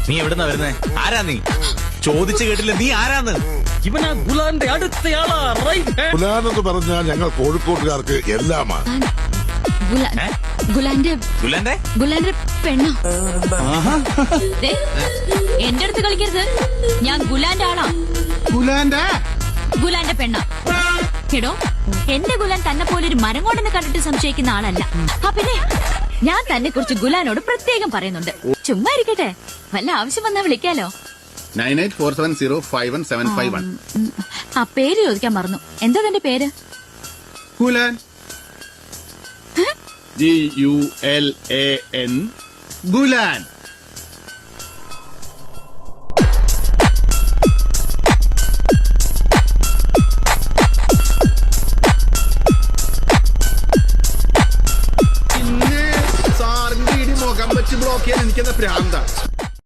നീ എവിടുന്നാ വരുന്നേ? ആരാ നീ? ചോദിച്ചു കേട്ടില്ല, നീ ആരാന്ന്? ഇവനാ ഗുലാന്റെ അടുത്തയാളാ. ഗുലാനെന്ന് പറഞ്ഞാൽ ഞങ്ങൾ കോഴിക്കോട്ടുകാർക്ക് എല്ലാമാണ്. ഗുലാന്റെ പെണ്ണോ? എന്റെ അടുത്ത് കളിക്കരുത്. ഞാൻ ഗുലാന്റെ ആളാ. ഗുലാന്റെ പെണ്ണ. എടോ, എന്റെ ഗുലാൻ തന്നെ പോലെ ഒരു മരം കൊണ്ടെന്ന് കണ്ടിട്ട് സംശയിക്കുന്ന ആളല്ല. പിന്നെ ഞാൻ തന്നെ കുറിച്ച് ഗുലാനോട് പ്രത്യേകം പറയുന്നുണ്ട്. ചുമ്മാ ഇരിക്കട്ടെ, വല്ല ആവശ്യം വന്നാ വിളിക്കാലോ. 9847051751. ആ പേര് ചോദിക്കാൻ മറന്നു. എന്താ തന്റെ പേര്? ഗുലാൻ. GULAN. ഗുലാൻ. സാറിന്റെ ഇടി മുഖം വെച്ച് ബ്ലോക്ക് ചെയ്യാൻ എനിക്കെന്താ പ്രാന്താ?